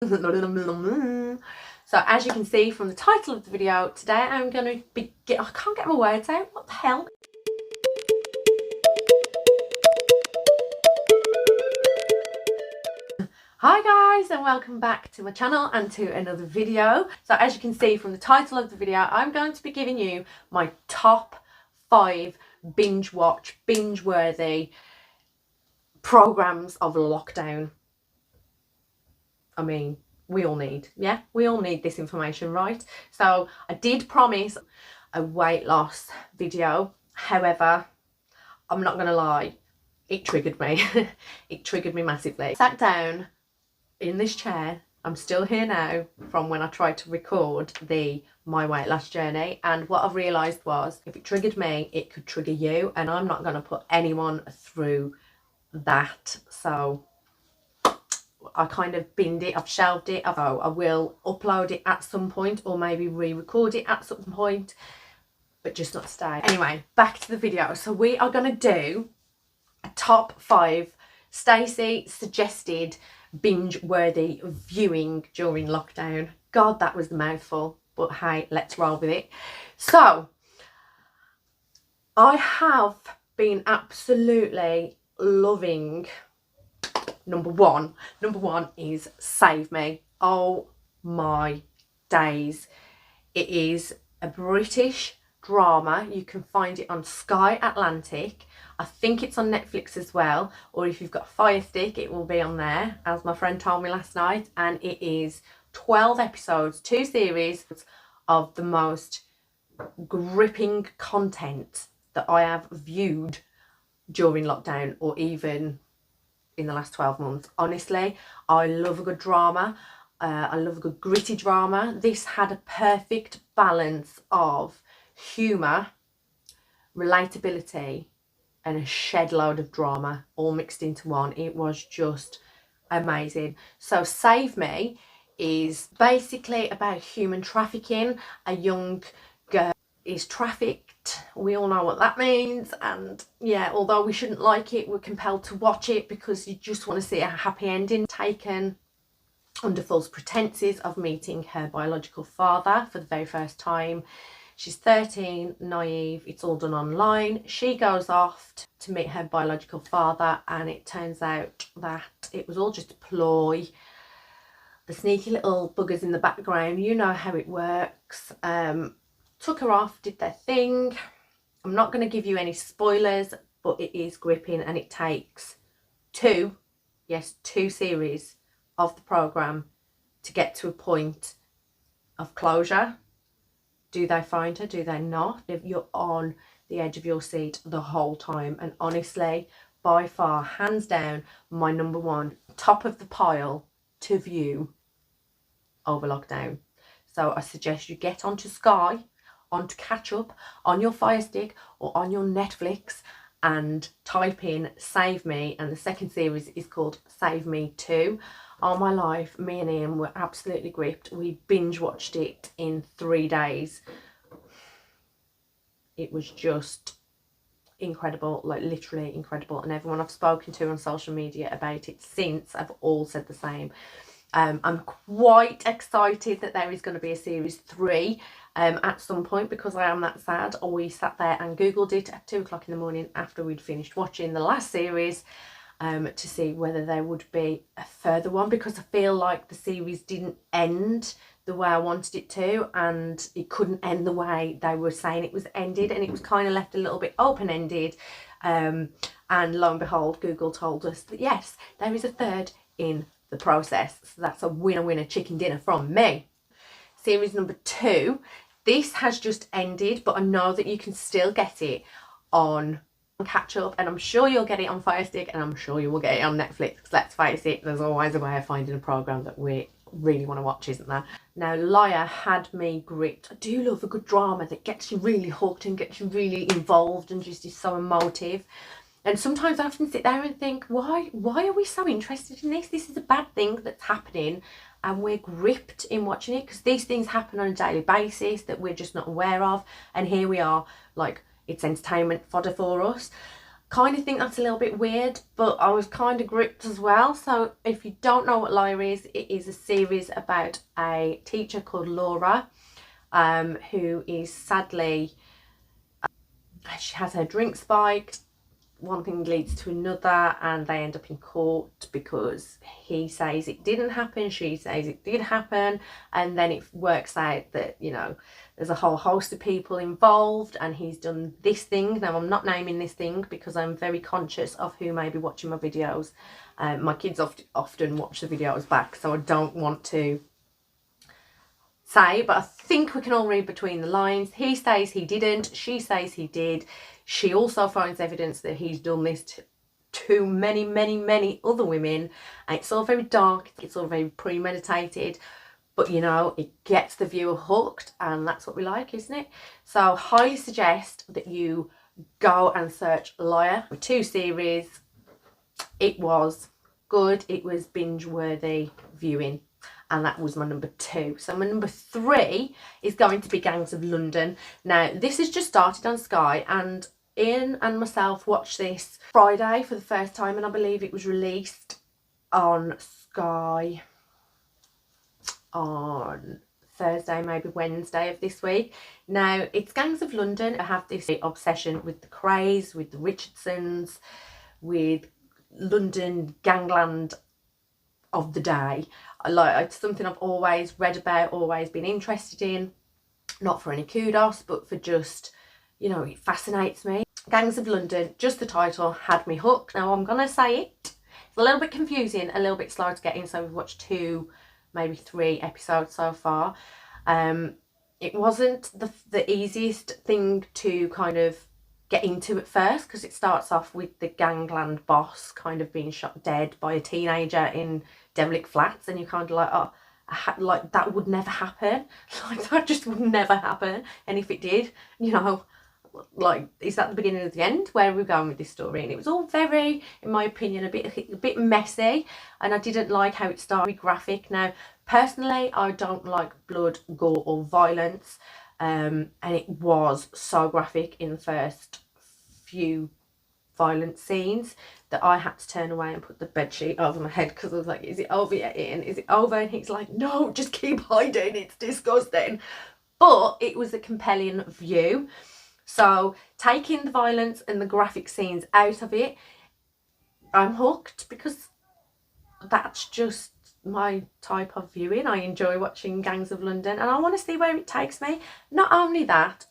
So as you can see from the title of the video, today I'm going to be, I can't get my words out, what the hell? Hi guys, and welcome back to my channel and to another video. So as you can see from the title of the video, I'm going to be giving you my top 5 binge worthy programs of lockdown. I mean, we all need this information, right? So I did promise a weight loss video. However, I'm not gonna lie, it triggered me. It triggered me massively. Sat down in this chair, I'm still here now from when I tried to record my weight loss journey, and what I've realised was if it triggered me, it could trigger you, and I'm not going to put anyone through that. So I kind of binned it, I've shelved it. I will upload it at some point, or maybe re-record it at some point, but just not today. Anyway, back to the video. So we are going to do a top 5 Stacey suggested binge worthy viewing during lockdown. God, that was the mouthful, but hey, let's roll with it. So I have been absolutely loving number one is Save Me. Oh my days. It is a British drama. You can find it on Sky Atlantic. I think it's on Netflix as well, or if you've got a Fire Stick, it will be on there, as my friend told me last night. And it is 12 episodes, 2 series of the most gripping content that I have viewed during lockdown, or even in the last 12 months. Honestly, I love a good drama. I love a good gritty drama. This had a perfect balance of humour, relatability, and a shed load of drama all mixed into one. It was just amazing. So Save Me is basically about human trafficking. A young girl is trafficked. We all know what that means, and yeah, although we shouldn't like it, we're compelled to watch it because you just want to see a happy ending. Taken under false pretenses of meeting her biological father for the very first time. She's 13, naive, it's all done online. She goes off to meet her biological father, and it turns out that it was all just a ploy. The sneaky little buggers in the background, you know how it works, took her off, did their thing. I'm not going to give you any spoilers, but it is gripping, and it takes 2 series of the programme to get to a point of closure. Do they find her? Do they not? If you're on the edge of your seat the whole time. And honestly, by far, hands down, my number 1, top of the pile to view over lockdown. So I suggest you get onto Sky, onto Catch Up, on your Fire Stick or on your Netflix, and type in Save Me, and the second series is called Save Me 2. Oh my life, me and Ian were absolutely gripped. We binge watched it in 3 days. It was just incredible, like literally incredible, and everyone I've spoken to on social media about it since have all said the same. I'm quite excited that there is going to be a series 3 at some point, because I am that sad. We sat there and googled it at 2 o'clock in the morning after we'd finished watching the last series, to see whether there would be a further one, because I feel like the series didn't end the way I wanted it to, and it couldn't end the way they were saying it was ended, and it was kind of left a little bit open-ended, and lo and behold, Google told us that yes, there is a 3rd in the process. So that's a winner chicken dinner from me. Series number 2, this has just ended, but I know that you can still get it on Catch Up, and I'm sure you'll get it on Fire Stick, and I'm sure you will get it on Netflix, because let's face it, there's always a way of finding a programme that we really want to watch, isn't there? Now, Liar had me gripped. I do love a good drama that gets you really hooked and gets you really involved and just is so emotive. And sometimes I often sit there and think, why are we so interested in this? This is a bad thing that's happening, and we're gripped in watching it, because these things happen on a daily basis that we're just not aware of, and here we are, like, it's entertainment fodder for us. kind of think that's a little bit weird, but I was kind of gripped as well. So if you don't know what Liar is, it is a series about a teacher called Laura, who is sadly, she has her drink spiked. One thing leads to another, and they end up in court because he says it didn't happen, she says it did happen, and then it works out that, you know, there's a whole host of people involved and he's done this thing. Now, I'm not naming this thing because I'm very conscious of who may be watching my videos. My kids often watch the videos back, so I don't want to say, but I think we can all read between the lines. He says he didn't, she says he did. She also finds evidence that he's done this to many other women. And it's all very dark, it's all very premeditated, but you know, it gets the viewer hooked, and that's what we like, isn't it? So highly suggest that you go and search Liar with 2 series. It was good, it was binge worthy viewing, and that was my number 2. So my number 3 is going to be Gangs of London. Now, this has just started on Sky, and Ian and myself watched this Friday for the first time, and I believe it was released on Sky on Thursday, maybe Wednesday of this week. Now, it's Gangs of London. I have this obsession with the Krays, with the Richardsons, with London gangland of the day. It's something I've always read about, always been interested in, not for any kudos, but for just, you know, it fascinates me. Gangs of London, just the title had me hooked. Now, I'm gonna say it, it's a little bit confusing, a little bit slow to get in, so we've watched 2, maybe 3 episodes so far. It wasn't the easiest thing to kind of get into at first, because it starts off with the gangland boss kind of being shot dead by a teenager in Devilick Flats, and you're kind of like, oh, like that would never happen. Like, that just would never happen. And if it did, you know, like, is that the beginning of the end? Where are we going with this story? And it was all very, in my opinion, a bit messy, and I didn't like how it started, graphic. Now, personally, I don't like blood, gore or violence, and it was so graphic in the first few violent scenes that I had to turn away and put the bedsheet over my head, because I was like, is it over yet, Ian? Is it over? And he's like, no, just keep hiding, it's disgusting. But it was a compelling view. So taking the violence and the graphic scenes out of it, I'm hooked, because that's just my type of viewing. I enjoy watching Gangs of London, and I want to see where it takes me. Not only that,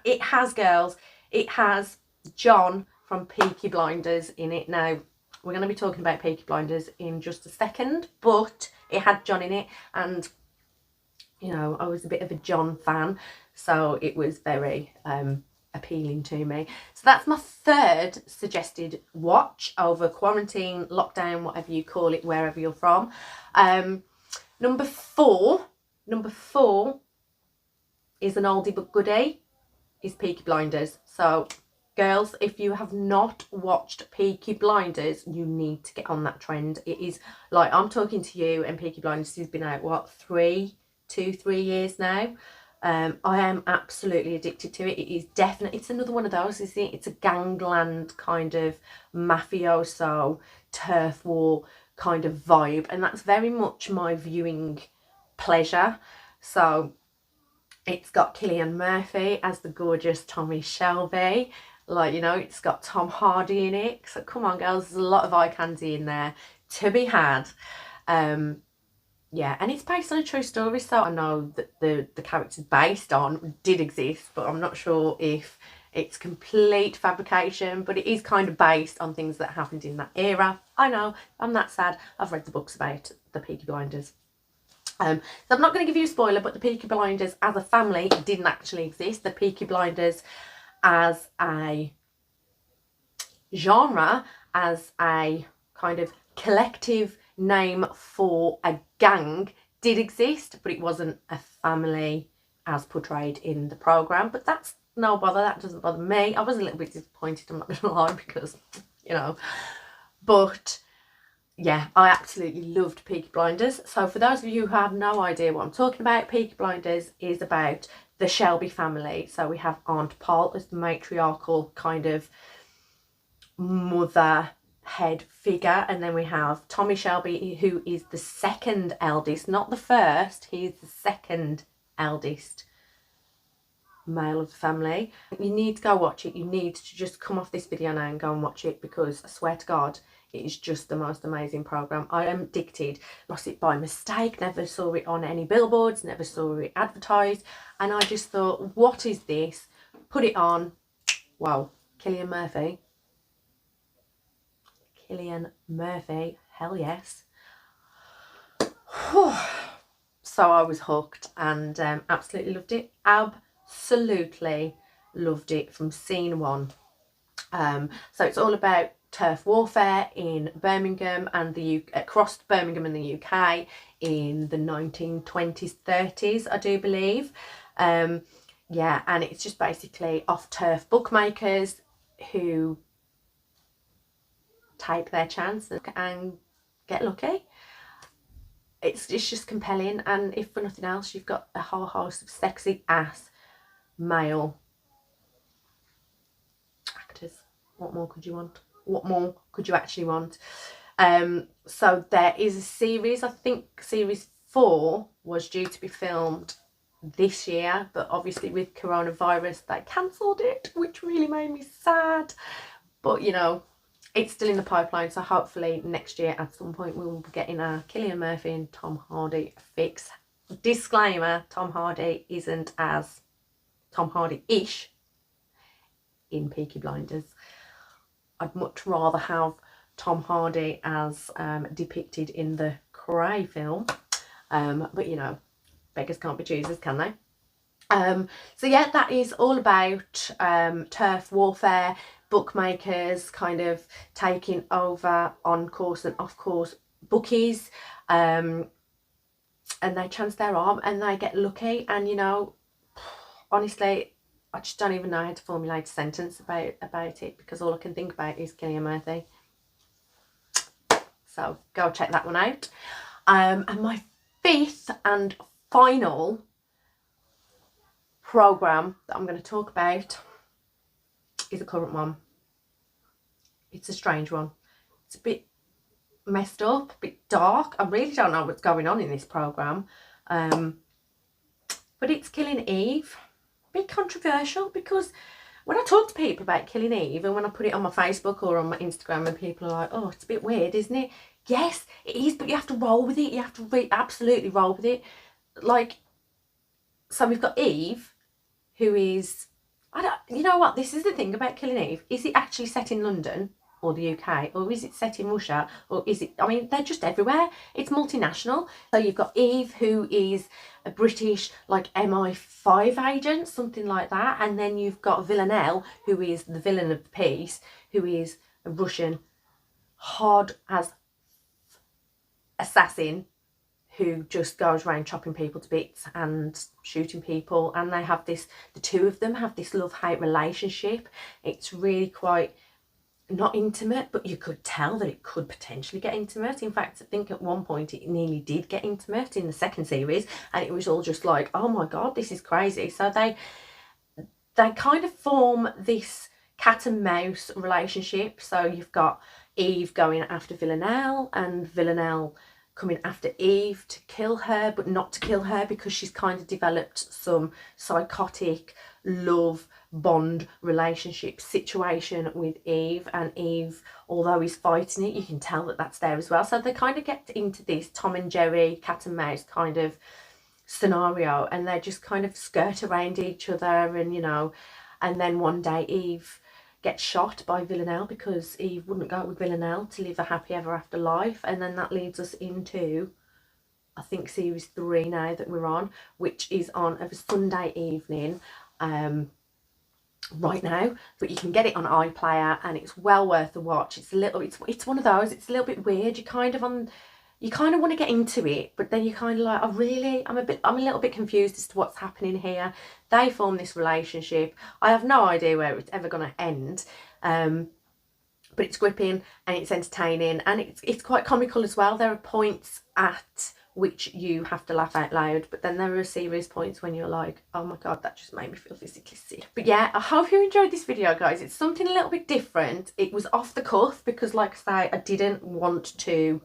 it has girls. It has John from Peaky Blinders in it. Now, we're going to be talking about Peaky Blinders in just a second, but it had John in it, and you know, I was a bit of a John fan, so it was very appealing to me. So that's my 3rd suggested watch over quarantine, lockdown, whatever you call it, wherever you're from. Number four is an oldie but goodie, is Peaky Blinders. So girls, if you have not watched Peaky Blinders, you need to get on that trend. It is, like, I'm talking to you, and Peaky Blinders has been out, what, 3 years now. I am absolutely addicted to it. It is definitely, it's another one of those, isn't it? It's a gangland kind of mafioso, turf war kind of vibe, and that's very much my viewing pleasure. So it's got Cillian Murphy as the gorgeous Tommy Shelby. Like, you know, it's got Tom Hardy in it. So come on, girls, there's a lot of eye candy in there to be had. Yeah, and it's based on a true story, so I know that the characters based on did exist, but I'm not sure if it's complete fabrication, but it is kind of based on things that happened in that era. I know, I'm that sad. I've read the books about the Peaky Blinders. So I'm not going to give you a spoiler, but the Peaky Blinders as a family didn't actually exist. The Peaky Blinders as a genre, as a kind of collective name for a gang, did exist, but it wasn't a family as portrayed in the programme. But that's no bother, that doesn't bother me. I was a little bit disappointed, I'm not going to lie, because, you know, but yeah, I absolutely loved Peaky Blinders. So for those of you who have no idea what I'm talking about, Peaky Blinders is about the Shelby family. So we have Aunt Pol as the matriarchal kind of mother head figure. And then we have Tommy Shelby, who is the second eldest, not the first, he's the second eldest male of the family. You need to go watch it. You need to just come off this video now and go and watch it, because I swear to God, it is just the most amazing program. I am addicted. Lost it by mistake, never saw it on any billboards, never saw it advertised, and I just thought, what is this? Put it on. Wow. Cillian Murphy, hell yes. So I was hooked and absolutely loved it. Absolutely loved it from scene one. So it's all about turf warfare in Birmingham and across Birmingham and the UK in the 1920s, 30s, I do believe. Yeah, and it's just basically off-turf bookmakers who take their chance and get lucky. It's just compelling, and if for nothing else, you've got a whole host of sexy ass male actors. What more could you want? What more could you actually want? So there is a series, I think series 4 was due to be filmed this year, but obviously with coronavirus they cancelled it, which really made me sad. But you know, it's still in the pipeline, so hopefully next year at some point we will be getting our Cillian Murphy and Tom Hardy fix. Disclaimer, Tom Hardy isn't as Tom Hardy-ish in Peaky Blinders. I'd much rather have Tom Hardy as depicted in the Cray film. But you know, beggars can't be choosers, can they? So yeah, that is all about turf warfare, bookmakers kind of taking over on course and off course bookies, and they chance their arm and they get lucky. And you know, honestly, I just don't even know how to formulate a sentence about it, because all I can think about is Cillian Murphy. So go check that one out. And my 5th and final program that I'm going to talk about is a current one. It's a strange one. It's a bit messed up, a bit dark. I really don't know what's going on in this program, but it's Killing Eve. A bit controversial, because when I talk to people about Killing Eve and when I put it on my Facebook or on my Instagram, and people are like, oh, it's a bit weird, isn't it? Yes, it is, but you have to roll with it. You have to absolutely roll with it. Like, so we've got Eve, who is, you know what, this is the thing about Killing Eve. Is it actually set in London or the UK, or is it set in Russia, or is it, I mean, they're just everywhere. It's multinational. So you've got Eve, who is a British like MI5 agent, something like that, and then you've got Villanelle, who is the villain of the piece, who is a Russian hard as assassin who just goes around chopping people to bits and shooting people. And they have this, the two of them have this love-hate relationship. It's really quite not intimate, but you could tell that it could potentially get intimate. In fact, I think at one point it nearly did get intimate in the second series, and it was all just like, oh my God, this is crazy. So they kind of form this cat and mouse relationship. So you've got Eve going after Villanelle, and Villanelle coming after Eve to kill her, but not to kill her, because she's kind of developed some psychotic love bond relationship situation with Eve. And Eve, although he's fighting it, you can tell that that's there as well. So they kind of get into this Tom and Jerry cat and mouse kind of scenario, and they just kind of skirt around each other. And you know, and then one day Eve gets shot by Villanelle because Eve wouldn't go with Villanelle to live a happy ever after life. And then that leads us into, I think, series 3 now that we're on, which is on a Sunday evening right now, but you can get it on iPlayer, and it's well worth a watch. It's a little, it's one of those, it's a little bit weird. You kind of want to get into it, but then you're kind of like, oh really, I'm a little bit confused as to what's happening here. They form this relationship. I have no idea where it's ever going to end, but it's gripping and it's entertaining, and it's quite comical as well. There are points at which you have to laugh out loud, but then there are serious points when you're like, oh my god, that just made me feel physically sick. But yeah, I hope you enjoyed this video, guys. It's something a little bit different. It was off the cuff because, like I say, I didn't want to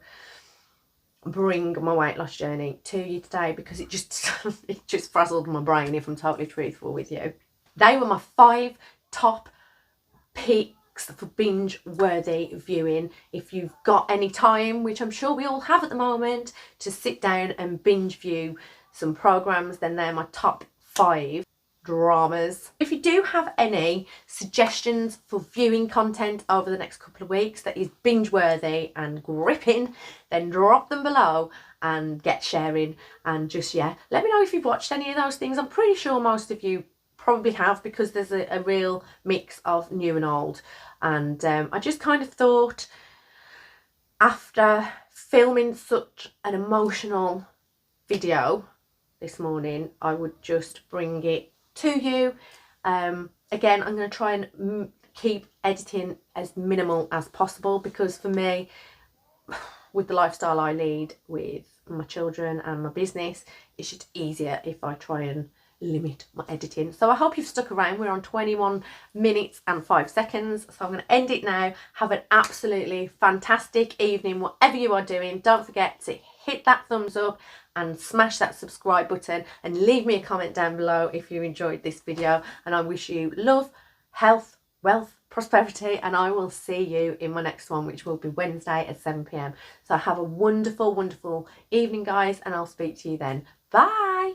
bring my weight loss journey to you today because it just frazzled my brain, if I'm totally truthful with you. They were my 5 top picks for binge worthy viewing. If you've got any time, which I'm sure we all have at the moment, to sit down and binge view some programs, then they're my top 5 dramas. If you do have any suggestions for viewing content over the next couple of weeks that is binge worthy and gripping, then drop them below and get sharing. And just, yeah, let me know if you've watched any of those things. I'm pretty sure most of you probably have, because there's a real mix of new and old. And I just kind of thought, after filming such an emotional video this morning, I would just bring it to you. Again, I'm going to try and keep editing as minimal as possible, because for me, with the lifestyle I lead with my children and my business, it's just easier if I try and limit my editing. So I hope you've stuck around. We're on 21 minutes and 5 seconds, so I'm going to end it now. Have an absolutely fantastic evening, whatever you are doing. Don't forget to hit that thumbs up and smash that subscribe button, and leave me a comment down below if you enjoyed this video. And I wish you love, health, wealth, prosperity, and I will see you in my next one, which will be Wednesday at 7 p.m. So have a wonderful, wonderful evening, guys, and I'll speak to you then. Bye.